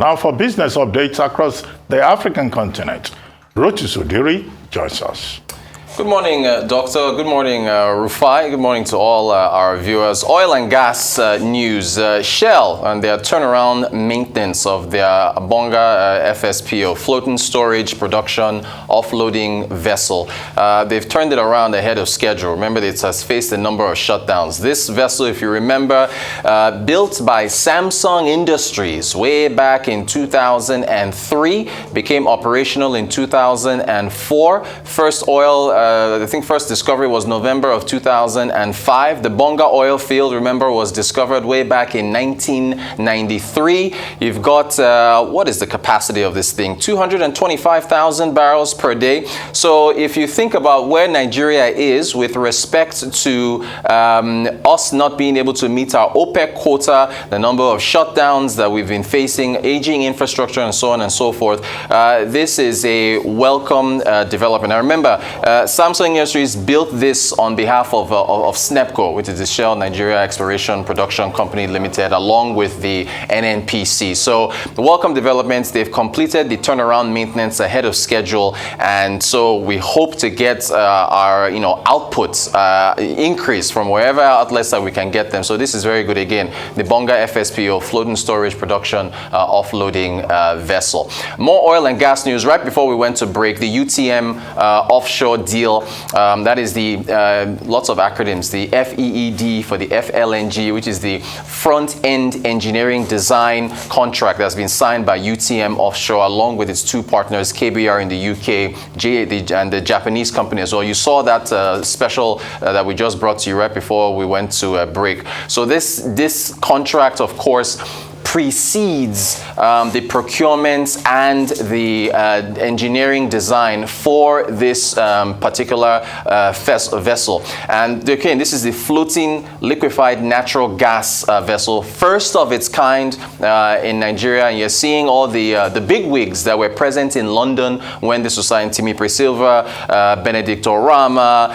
Now for business updates across the African continent, Rochus Odiri joins us. Good morning, Doctor. Good morning, Rufai. Good morning to all our viewers. Oil and gas news. Shell and their turnaround maintenance of their Bonga FSPO, floating storage production offloading vessel. They've turned it around ahead of schedule. Remember, it has faced a number of shutdowns. This vessel, if you remember, built by Samsung Industries way back in 2003, became operational in 2004. First oil I think first discovery was November of 2005. The Bonga oil field, remember, was discovered way back in 1993. You've got, what is the capacity of this thing? 225,000 barrels per day. So if you think about where Nigeria is with respect to us not being able to meet our OPEC quota, the number of shutdowns that we've been facing, aging infrastructure, and so on and so forth, this is a welcome development. Now remember, Samsung Industries built this on behalf of SNEPCO, which is the Shell Nigeria Exploration Production Company Limited, along with the NNPC. So the welcome developments, they've completed the turnaround maintenance ahead of schedule, and so we hope to get our outputs increase from wherever outlets that we can get them. So this is very good. Again, the Bonga FSPO, floating storage production offloading vessel. More oil and gas news. Right before we went to break, the UTM offshore deal, that is the lots of acronyms, the FEED for the FLNG, which is the front-end engineering design contract that's been signed by UTM Offshore along with its two partners, KBR in the UK, and the Japanese company as well. You saw that special that we just brought to you right before we went to a break. So this contract, of course, precedes the procurement and the engineering design for this particular vessel. And again, this is the floating liquefied natural gas vessel, first of its kind in Nigeria. And you're seeing all the big wigs that were present in London when this was signed. Timi Silva, Benedict Orama,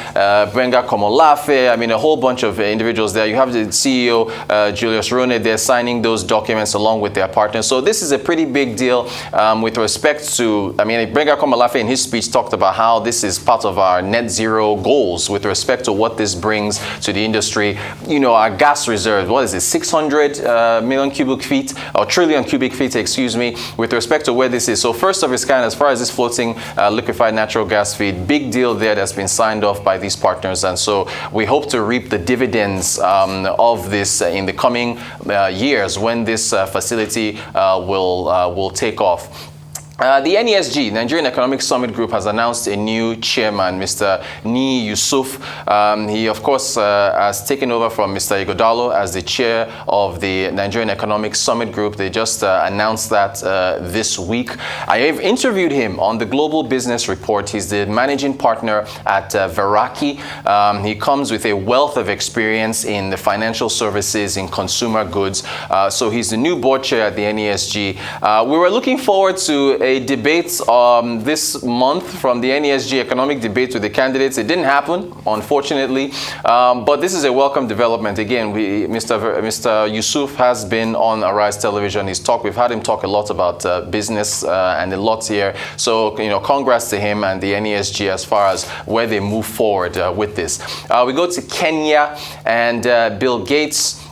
Benga Komolafe, I mean a whole bunch of individuals there. You have the CEO, Julius Rone, there signing those documents along with their partners. So this is a pretty big deal with respect to, I mean, Benga Komolafe in his speech talked about how this is part of our net zero goals with respect to what this brings to the industry. Our gas reserve, what is it, 600 million cubic feet, or trillion cubic feet, excuse me, with respect to where this is. So first of its kind, as far as this floating liquefied natural gas feed, big deal there that's been signed off by these partners. And so we hope to reap the dividends of this in the coming years when this facility will take off. The NESG, Nigerian Economic Summit Group, has announced a new chairman, Mr. Niyi Yusuf. He, of course, has taken over from Mr. Igodalo as the chair of the Nigerian Economic Summit Group. They just announced that this week. I have interviewed him on the Global Business Report. He's the managing partner at Veraki. He comes with a wealth of experience in the financial services, in consumer goods. So he's the new board chair at the NESG. We were looking forward to a debate this month from the NESG economic debate with the candidates. It didn't happen, unfortunately, but this is a welcome development. Again, Mr. Yusuf has been on Arise Television. We've had him talk a lot about business and a lot here. So, congrats to him and the NESG as far as where they move forward with this. We go to Kenya, and Bill Gates.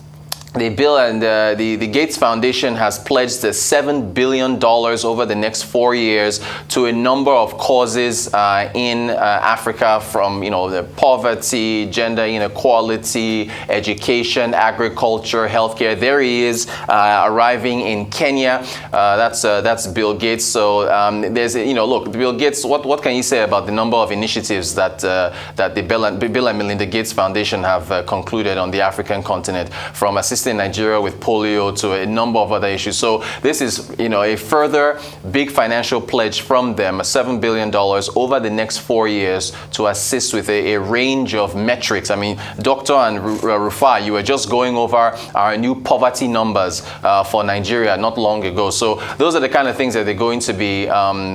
The bill and the Gates Foundation has pledged $7 billion over the next 4 years to a number of causes in Africa, from the poverty, gender inequality, education, agriculture, healthcare. There he is arriving in Kenya. That's Bill Gates. So there's look, Bill Gates. What can you say about the number of initiatives that the Bill and Melinda Gates Foundation have concluded on the African continent, from assisting Nigeria with polio to a number of other issues? So this is, a further big financial pledge from them, $7 billion over the next 4 years to assist with a range of metrics. I mean, Dr. and Rufai, you were just going over our new poverty numbers for Nigeria not long ago. So those are the kind of things that they're going to be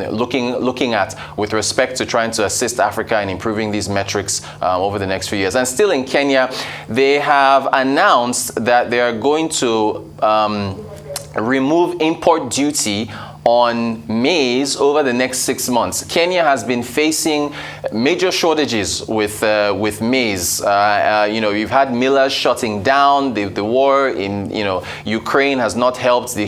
looking at with respect to trying to assist Africa in improving these metrics over the next few years. And still in Kenya, they have announced that they are going to remove import duty on maize over the next 6 months. Kenya has been facing major shortages with maize. You've had millers shutting down. The war in Ukraine has not helped. The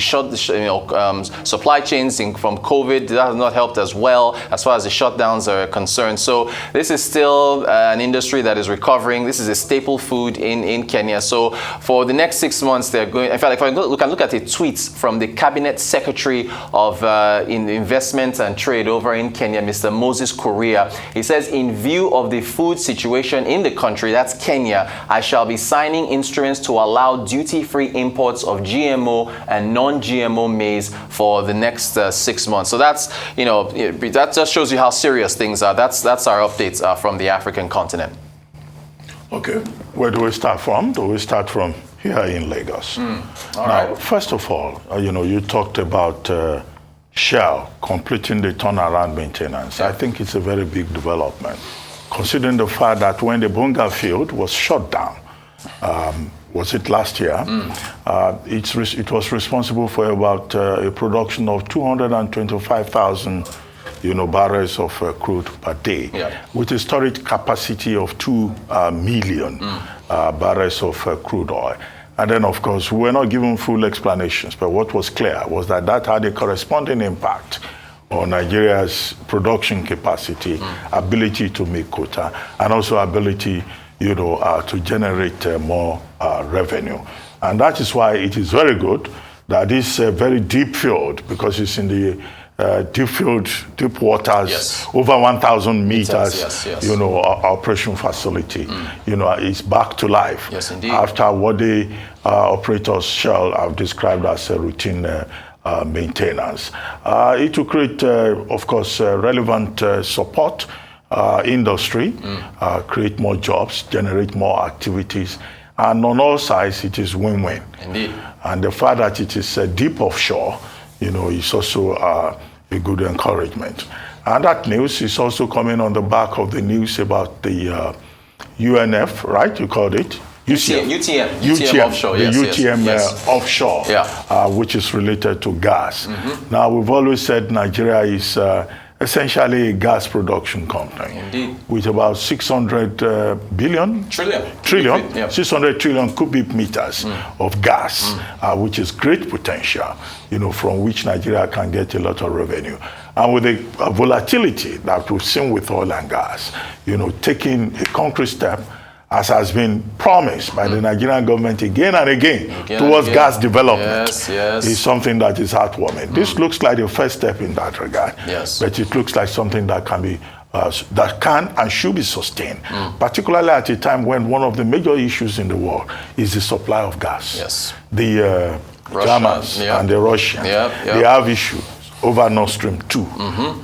supply chains from COVID, that has not helped as well as far as the shutdowns are concerned. So this is still an industry that is recovering. This is a staple food in Kenya. So for the next 6 months, they're going. In fact, if I look at a tweet from the Cabinet Secretary of Investment and Trade over in Kenya, Mr. Moses Kuria. He says, in view of the food situation in the country, that's Kenya, I shall be signing instruments to allow duty-free imports of GMO and non-GMO maize for the next 6 months. So that's, that just shows you how serious things are. That's our updates from the African continent. Okay, where do we start from? Do we start from here in Lagos? All right. First of all, you talked about Shell completing the turnaround maintenance. I think it's a very big development, considering the fact that when the Bonga field was shut down, was it last year? It was responsible for about a production of 225,000 barrels of crude per day, with a storage capacity of 2 million barrels of crude oil. And then, of course, we were not given full explanations, but what was clear was that had a corresponding impact on Nigeria's production capacity, ability to make quota, and also ability, to generate more revenue. And that is why it is very good that this very deep field, because it's in the deep waters, over 1,000 meters, operation facility, is back to life. Yes, indeed. After what the operators Shell have described as a routine maintenance. It will create, of course, relevant support industry, create more jobs, generate more activities, and on all sides, it is win-win. Indeed. And the fact that it is deep offshore, is also a good encouragement. And that news is also coming on the back of the news about the UNF, right? You called it? UTM offshore. The UTM offshore, which is related to gas. Now, we've always said Nigeria is essentially a gas production company. Indeed. With about 600 trillion, 600 trillion cubic meters of gas, which is great potential, from which Nigeria can get a lot of revenue. And with the volatility that we've seen with oil and gas, taking a concrete step, as has been promised by the Nigerian government again and again towards gas development, is something that is heartwarming. This looks like the first step in that regard, but it looks like something that can be that can and should be sustained, particularly at a time when one of the major issues in the world is the supply of gas. The Germans and the Russians, they have issues over Nord Stream 2,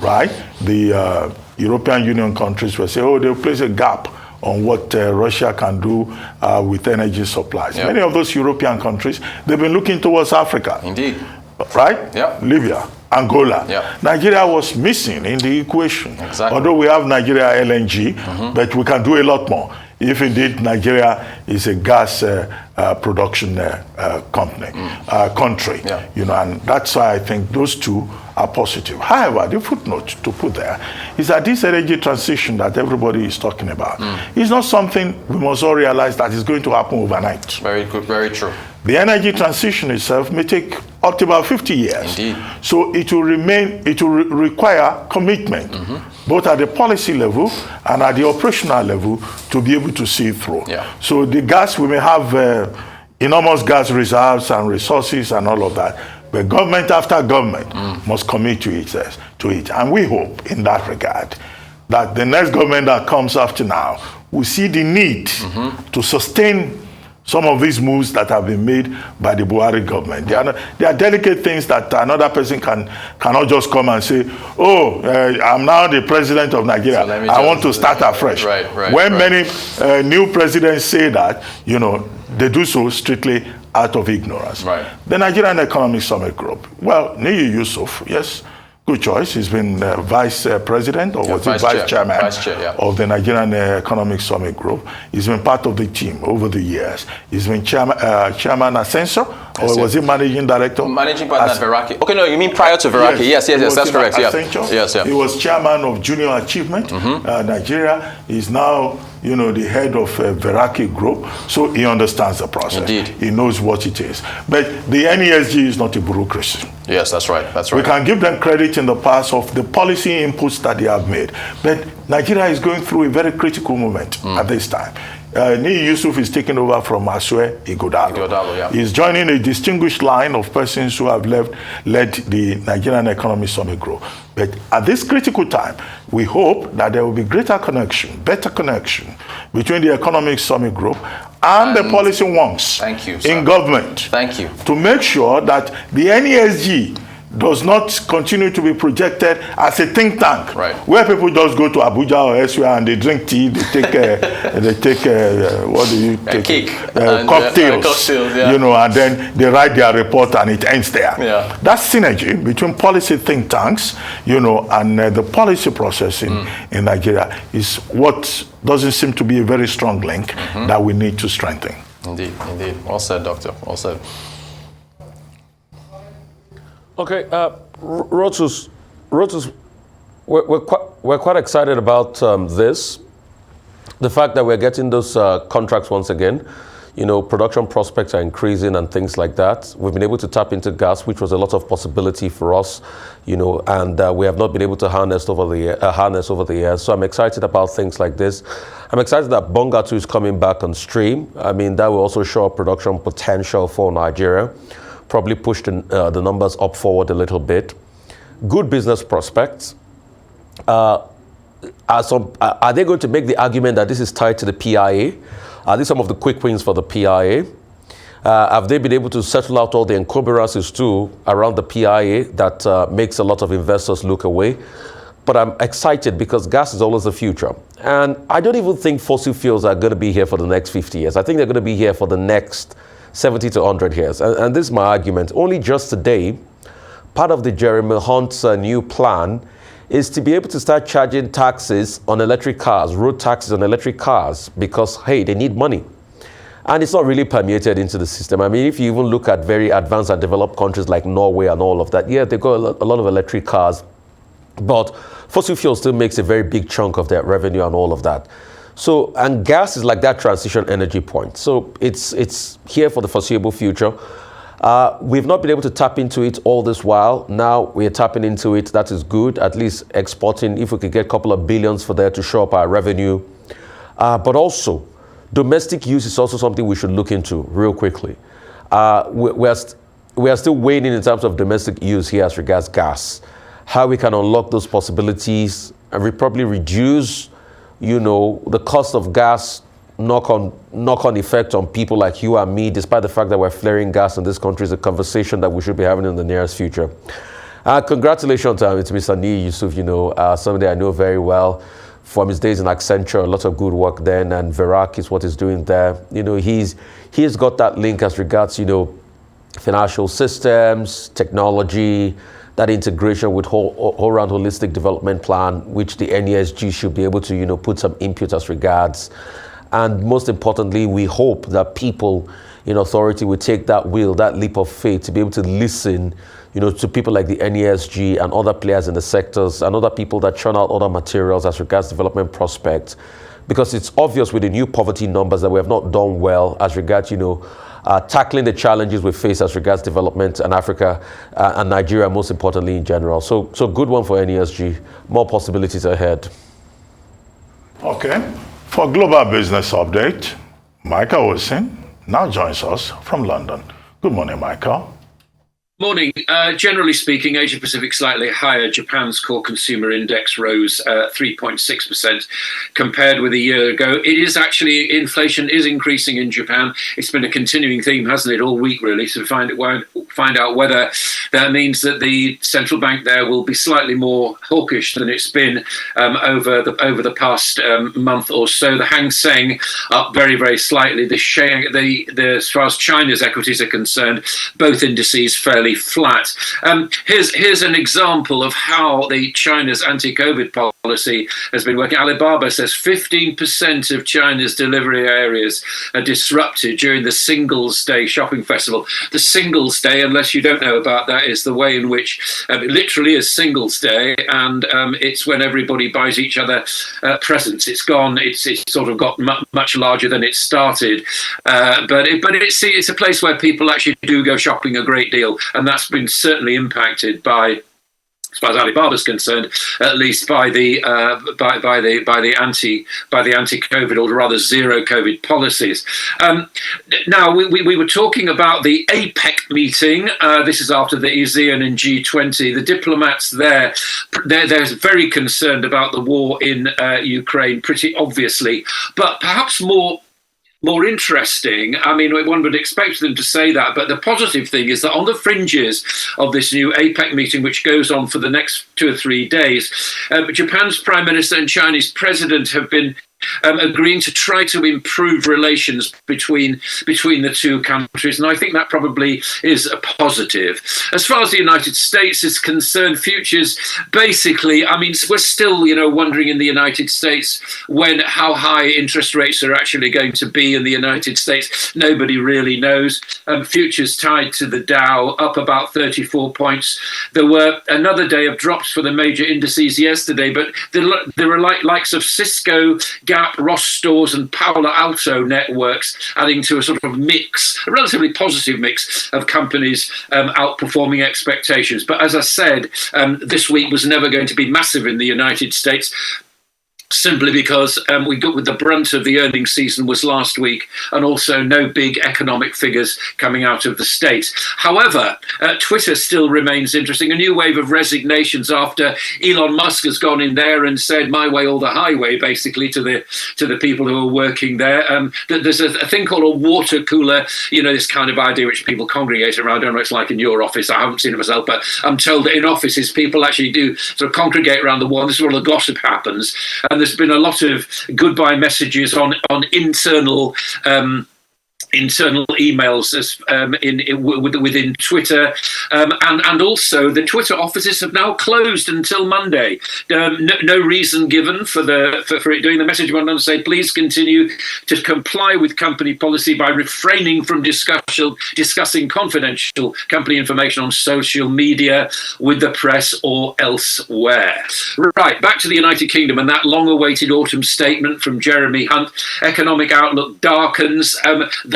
right? The European Union countries will say, they'll place a gap on what Russia can do with energy supplies. Many of those European countries, they've been looking towards Africa. Indeed. Right? Libya, Angola. Nigeria was missing in the equation. Although we have Nigeria LNG, but we can do a lot more. If indeed Nigeria is a gas production country, and that's why I think those two are positive. However, the footnote to put there is that this energy transition that everybody is talking about is not something we must all realize that is going to happen overnight. Very good, very true. The energy transition itself may take up to about 50 years. Indeed. So it will require commitment, both at the policy level and at the operational level, to be able to see it through. So the gas, we may have enormous gas reserves and resources and all of that, but government after government must commit to it. And we hope in that regard that the next government that comes after now will see the need to sustain some of these moves that have been made by the Buhari government. They are delicate things that another person cannot just come and say, I'm now the president of Nigeria. So I want to start afresh. When many new presidents say that, they do so strictly out of ignorance. The Nigerian Economic Summit Group. Well, Niyi Yusuf, yes, good choice. He's been vice president, or was it vice chairman of the Nigerian Economic Summit Group. He's been part of the team over the years. He's been chairman Ascensor, or was he managing director? Managing partner at Veraki. Okay, no, you mean prior to Veraki? Yes, that's correct. Yes. He was chairman of Junior Achievement Nigeria. He's now, the head of Veraki Group, so he understands the process. Indeed. He knows what it is. But the NESG is not a bureaucracy. Yes, that's right. We can give them credit in the past of the policy inputs that they have made. But Nigeria is going through a very critical moment at this time. Niyi Yusuf is taking over from Asue Ighodalo. He's joining a distinguished line of persons who have led the Nigerian Economic Summit Group. But at this critical time, we hope that there will be better connection between the Economic Summit Group and the policy wonks in government. Thank you. To make sure that the NESG does not continue to be projected as a think tank, where people just go to Abuja or elsewhere and they drink tea, they take what do you take? Cake. Cocktails, and then they write their report and it ends there. That synergy between policy think tanks, and the policy process in Nigeria is what doesn't seem to be a very strong link that we need to strengthen. Indeed. Well said, Doctor. Well said. Okay, Rotus, we're quite excited about this. The fact that we're getting those contracts once again, production prospects are increasing and things like that. We've been able to tap into gas, which was a lot of possibility for us, and we have not been able to harness over the years. So I'm excited about things like this. I'm excited that Bonga 2 is coming back on stream. I mean, that will also show production potential for Nigeria. Probably push the numbers up forward a little bit. Good business prospects. Are they going to make the argument that this is tied to the PIA? Are these some of the quick wins for the PIA? Have they been able to settle out all the encumbrances too around the PIA that makes a lot of investors look away? But I'm excited because gas is always the future. And I don't even think fossil fuels are going to be here for the next 50 years. I think they're going to be here for the next 70 to 100 years. And this is my argument. Only just today, part of the Jeremy Hunt's new plan is to be able to start charging taxes on electric cars, road taxes on electric cars, because, hey, they need money. And it's not really permeated into the system. I mean, if you even look at very advanced and developed countries like Norway and all of that, yeah, they've got a lot of electric cars, but fossil fuel still makes a very big chunk of their revenue and all of that. So, and gas is like that transition energy point. So it's here for the foreseeable future. We've not been able to tap into it all this while. Now we're tapping into it. That is good. At least exporting, if we could get a couple of billions for there to show up our revenue. But also, domestic use is also something we should look into real quickly. We are still waiting in terms of domestic use here as regards gas. How we can unlock those possibilities and we probably reduce the cost of gas knock-on effect on people like you and me, despite the fact that we're flaring gas in this country, is a conversation that we should be having in the nearest future. Congratulations to Mr. Niyi Yusuf, somebody I know very well from his days in Accenture, a lot of good work then, and Veraki is what he's doing there. He's got that link as regards, financial systems, technology, that integration with whole round holistic development plan, which the NESG should be able to, put some input as regards. And most importantly, we hope that people in authority will take that leap of faith to be able to listen, to people like the NESG and other players in the sectors and other people that churn out other materials as regards development prospects. Because it's obvious with the new poverty numbers that we have not done well as regards, tackling the challenges we face as regards development in Africa and Nigeria, most importantly in general. So good one for NESG. More possibilities ahead. Okay. For Global Business Update, Michael Wilson now joins us from London. Good morning, Michael. Morning. Generally speaking, Asia Pacific slightly higher. Japan's core consumer index rose 3.6% compared with a year ago. It is actually, inflation is increasing in Japan. It's been a continuing theme, hasn't it, all week really, to find out whether that means that the central bank there will be slightly more hawkish than it's been over the past month or so. The Hang Seng up very, very slightly. As far as China's equities are concerned, both indices fairly fairly flat. Here's an example of how the China's anti-COVID policy has been working. Alibaba says 15% of China's delivery areas are disrupted during the Singles Day shopping festival. The Singles Day, unless you don't know about that, is the way in which it literally is Singles Day, and it's when everybody buys each other presents. It's sort of got much larger than it started, but it's a place where people actually do go shopping a great deal, and that's been certainly impacted by, as far as Alibaba's concerned, at least by the anti-COVID, or rather zero COVID policies. Now we were talking about the APEC meeting. This is after the ASEAN and G20. The diplomats they're very concerned about the war in Ukraine, pretty obviously, but perhaps more interesting. I mean, one would expect them to say that, but the positive thing is that on the fringes of this new APEC meeting, which goes on for the next 2 or 3 days, Japan's Prime Minister and Chinese President have been agreeing to try to improve relations between the two countries, and I think that probably is a positive. As far as the United States is concerned, futures, basically, I mean, we're still, wondering in the United States how high interest rates are actually going to be in the United States. Nobody really knows. Futures tied to the Dow, up about 34 points. There were another day of drops for the major indices yesterday, but there were likes of Cisco, Gap, Ross Stores and Palo Alto networks, adding to a sort of mix, a relatively positive mix of companies outperforming expectations. But as I said, this week was never going to be massive in the United States, simply because we got with the brunt of the earnings season was last week, and also no big economic figures coming out of the States. However, Twitter still remains interesting. A new wave of resignations after Elon Musk has gone in there and said, "My way or the highway," basically to the people who are working there. There's a thing called a water cooler, this kind of idea which people congregate around. I don't know what it's like in your office. I haven't seen it myself, but I'm told that in offices people actually do sort of congregate around the wall. This is where the gossip happens. And there's been a lot of goodbye messages on internal emails within Twitter, and also the Twitter offices have now closed until Monday. No reason given for it doing. The message went on to say, please continue to comply with company policy by refraining from discussing confidential company information on social media, with the press or elsewhere. Right, back to the United Kingdom and that long-awaited autumn statement from Jeremy Hunt. Economic outlook darkens.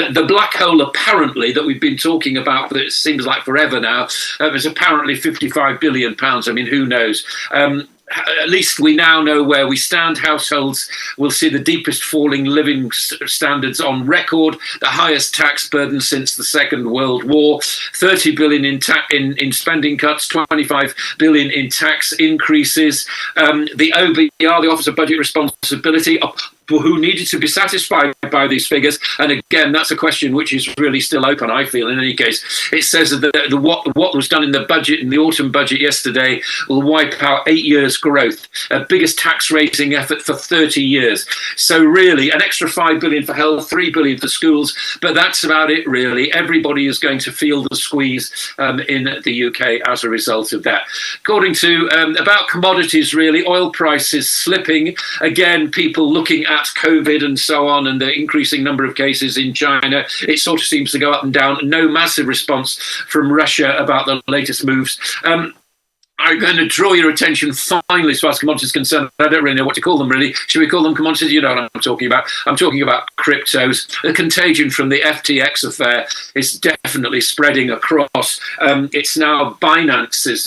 The black hole, apparently, that we've been talking about, that it seems like forever now, is apparently £55 billion. I mean, who knows? At least we now know where we stand. Households will see the deepest falling living standards on record, the highest tax burden since the Second World War, 30 billion in spending cuts, 25 billion in tax increases. The OBR, the Office of Budget Responsibility, who needed to be satisfied by these figures. And again, that's a question which is really still open, I feel, in any case. It says that what was done in the budget, in the autumn budget yesterday, will wipe out 8 years' growth, biggest tax-raising effort for 30 years. So really, an extra 5 billion for health, 3 billion for schools, but that's about it, really. Everybody is going to feel the squeeze in the UK as a result of that. According to, about commodities, really, oil prices slipping. Again, people looking at COVID and so on, and the increasing number of cases in China, it sort of seems to go up and down. No massive response from Russia about the latest moves. I'm going to draw your attention finally as far as commodities concerned. I don't really know what to call them, really. Should we call them commodities? You know what I'm talking about. I'm talking about cryptos. The contagion from the FTX affair is definitely spreading across. It's now Binance has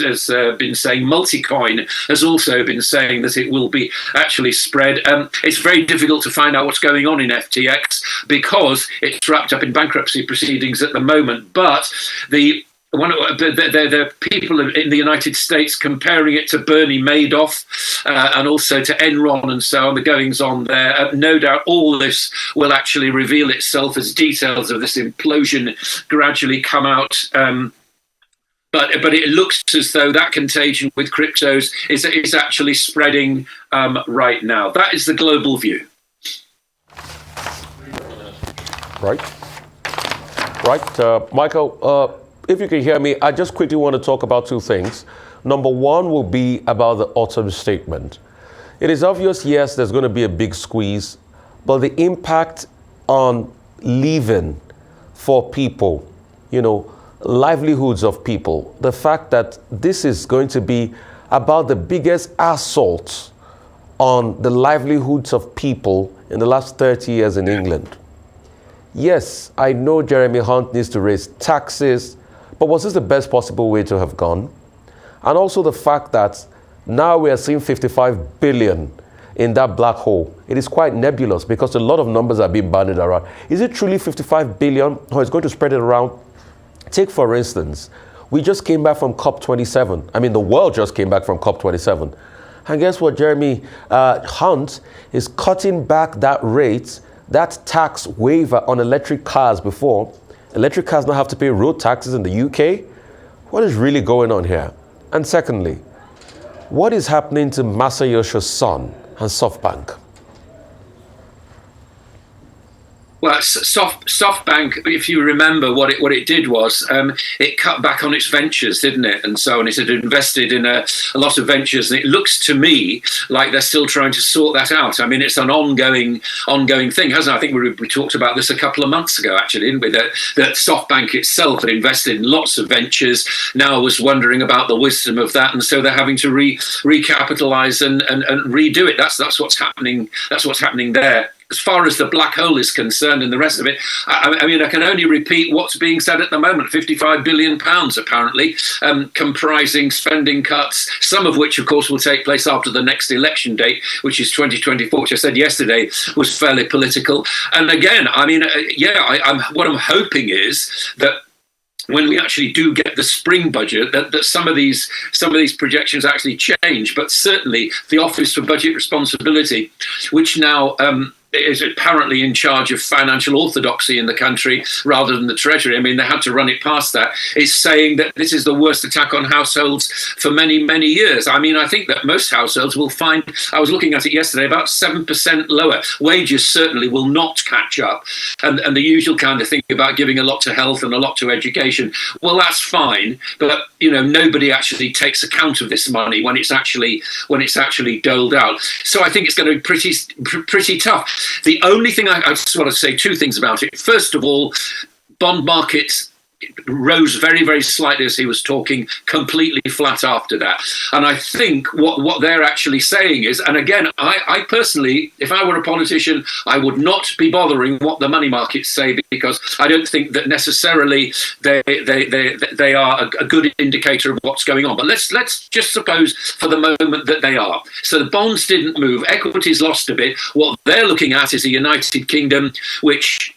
been saying, Multicoin has also been saying that it will be actually spread. It's very difficult to find out what's going on in FTX because it's wrapped up in bankruptcy proceedings at the moment. But the people in the United States comparing it to Bernie Madoff and also to Enron and so on, the goings on there. No doubt all this will actually reveal itself as details of this implosion gradually come out. But it looks as though that contagion with cryptos is actually spreading right now. That is the global view. Right. Michael, if you can hear me, I just quickly want to talk about two things. Number one will be about the autumn statement. It is obvious, yes, there's going to be a big squeeze, but the impact on living for people, livelihoods of people, the fact that this is going to be about the biggest assault on the livelihoods of people in the last 30 years in England. Yes, I know Jeremy Hunt needs to raise taxes, but was this the best possible way to have gone? And also the fact that now we are seeing 55 billion in that black hole. It is quite nebulous because a lot of numbers are being bandied around. Is it truly 55 billion or is going to spread it around? Take, for instance, we just came back from COP27. I mean, the world just came back from COP27. And guess what? Jeremy Hunt is cutting back that rate, that tax waiver on electric cars before. Electric cars now have to pay road taxes in the UK. What is really going on here? And secondly, what is happening to Masayoshi's son and SoftBank? Well, SoftBank, if you remember, what it did was it cut back on its ventures, didn't it? And so on. It had invested in a lot of ventures, and it looks to me like they're still trying to sort that out. I mean, it's an ongoing thing, hasn't it? I think we talked about this a couple of months ago, actually, didn't we? That SoftBank itself had invested in lots of ventures. Now was wondering about the wisdom of that, and so they're having to recapitalize and redo it. That's what's happening. That's what's happening there. As far as the black hole is concerned and the rest of it, I mean, I can only repeat what's being said at the moment. £55 billion, apparently, comprising spending cuts, some of which, of course, will take place after the next election date, which is 2024, which I said yesterday was fairly political. And again, I mean, what I'm hoping is that when we actually do get the spring budget, that some of these projections actually change. But certainly the Office for Budget Responsibility, which now is apparently in charge of financial orthodoxy in the country rather than the Treasury. I mean, they had to run it past that. Is saying that this is the worst attack on households for many, many years. I mean, I think that most households will find, I was looking at it yesterday, about 7% lower. Wages certainly will not catch up. And the usual kind of thing about giving a lot to health and a lot to education, well, that's fine. But, nobody actually takes account of this money when it's actually doled out. So I think it's going to be pretty tough. The only thing I just want to say two things about it. First of all, bond markets rose very, very slightly as he was talking, completely flat after that. And I think what they're actually saying is, and again, I personally, if I were a politician, I would not be bothering what the money markets say, because I don't think that necessarily they are a good indicator of what's going on. But let's just suppose for the moment that they are. So the bonds didn't move, equities lost a bit. What they're looking at is a United Kingdom which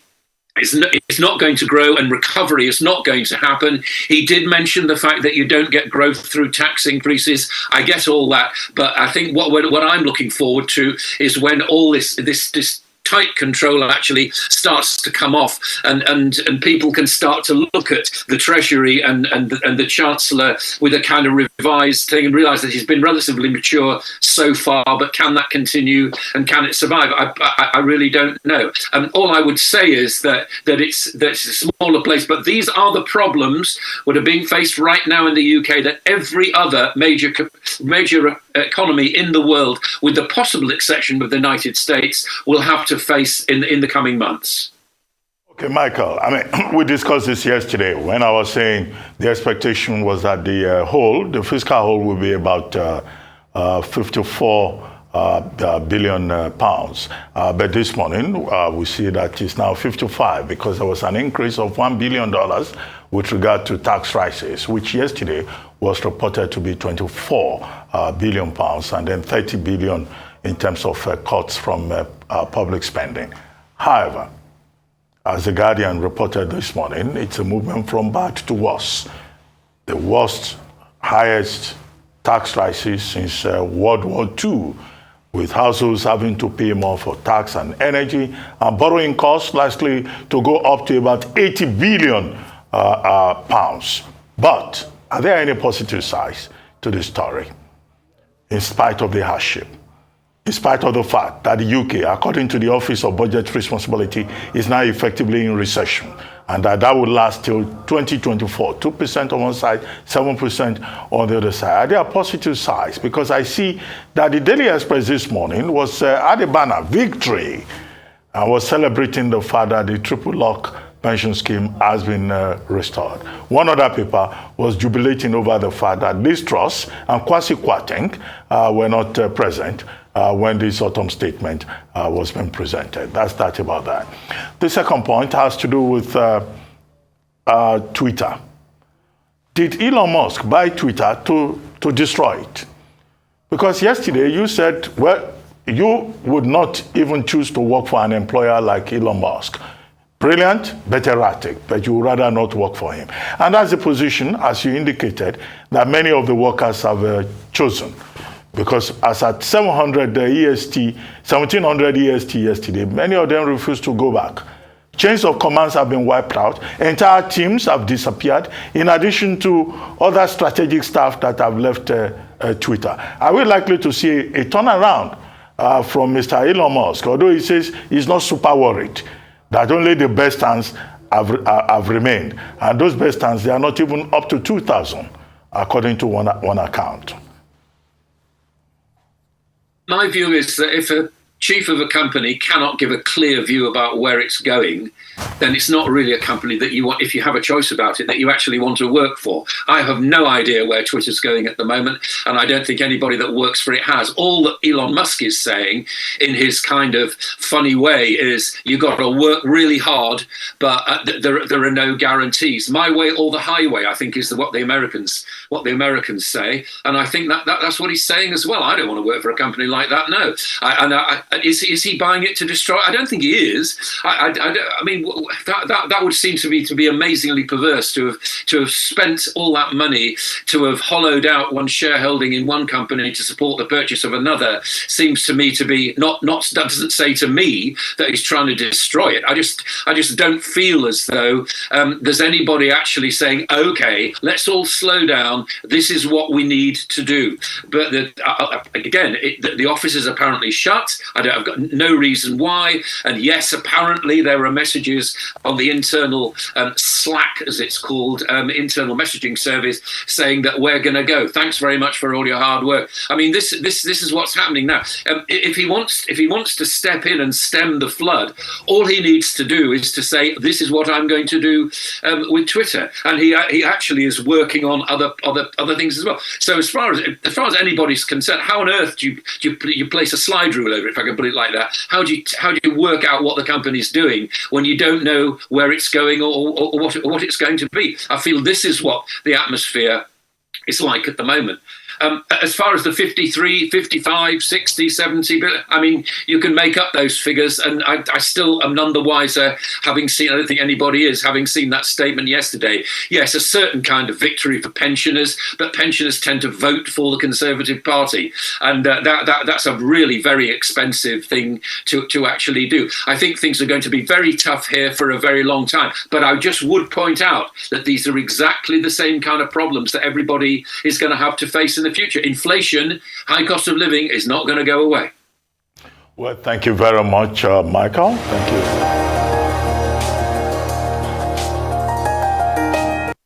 it's not going to grow, and recovery is not going to happen. He did mention the fact that you don't get growth through tax increases. I get all that, but I think what I'm looking forward to is when all this tight control actually starts to come off, and people can start to look at the Treasury and the Chancellor with a kind of revised thing and realise that he's been relatively mature so far, but can that continue and can it survive? I really don't know. All I would say is that it's a smaller place, but these are the problems that are being faced right now in the UK that every other major economy in the world, with the possible exception of the United States, will have to face in the coming months. Okay, Michael, I mean, we discussed this yesterday when I was saying the expectation was that the fiscal hole will be about 54 billion pounds. But this morning, we see that it's now 55 because there was an increase of $1 billion with regard to tax rises, which yesterday was reported to be 24 billion pounds, and then 30 billion in terms of cuts from public spending. However, as The Guardian reported this morning, it's a movement from bad to worse. The worst, highest tax rises since World War II, with households having to pay more for tax and energy, and borrowing costs likely to go up to about 80 billion pounds. But are there any positive sides to this story, in spite of the hardship? In spite of the fact that the UK, according to the Office of Budget Responsibility, is now effectively in recession, and that would last till 2024. 2% on one side, 7% on the other side. They are positive sides, because I see that the Daily Express this morning was at the banner, victory, and was celebrating the fact that the triple lock pension scheme has been restored. One other paper was jubilating over the fact that Liz Truss and Kwasi Kwarteng were not present when this autumn statement was being presented. That's that about that. The second point has to do with Twitter. Did Elon Musk buy Twitter to destroy it? Because yesterday you said, well, you would not even choose to work for an employer like Elon Musk. Brilliant, but erratic, but you would rather not work for him. And that's the position, as you indicated, that many of the workers have chosen. Because as at 1700 EST yesterday, many of them refused to go back. Chains of commands have been wiped out. Entire teams have disappeared, in addition to other strategic staff that have left Twitter. Are we likely to see a turnaround from Mr. Elon Musk, although he says he's not super worried, that only the best hands have remained. And those best hands, they are not even up to 2,000, according to one account. My view is that if a chief of a company cannot give a clear view about where it's going, then it's not really a company that you want, if you have a choice about it, that you actually want to work for. I have no idea where Twitter's going at the moment, and I don't think anybody that works for it has. All that Elon Musk is saying, in his kind of funny way, is you've got to work really hard, but there are no guarantees. My way or the highway, I think, is what the Americans say, and I think that's what he's saying as well. I don't want to work for a company like that. No, is he buying it to destroy? I don't think he is. I mean, that would seem to be amazingly perverse to have spent all that money to have hollowed out one shareholding in one company to support the purchase of another. Seems to me to be not that doesn't say to me that he's trying to destroy it. I just don't feel as though there's anybody actually saying, okay, let's all slow down. This is what we need to do. But the office is apparently shut. I've got no reason why. And yes, apparently there are messages on the internal Slack, as it's called, internal messaging service, saying that we're going to go. Thanks very much for all your hard work. I mean, this is what's happening now. If he wants to step in and stem the flood, all he needs to do is to say, "This is what I'm going to do with Twitter," and he actually is working on other things as well. So as far as anybody's concerned, how on earth do you place a slide rule over it, if I can put it like that? How do you work out what the company's doing when you don't know where it's going or what it's going to be? I feel this is what the atmosphere is like at the moment. As far as the 53, 55, 60, 70 billion, I mean, you can make up those figures, and I still am none the wiser, having seen, I don't think anybody is, having seen that statement yesterday. Yes, a certain kind of victory for pensioners, but pensioners tend to vote for the Conservative Party, and that's a really very expensive thing to actually do. I think things are going to be very tough here for a very long time, but I just would point out that these are exactly the same kind of problems that everybody is going to have to face in the future. Inflation, high cost of living is not going to go away. Well, thank you very much, Michael. Thank you.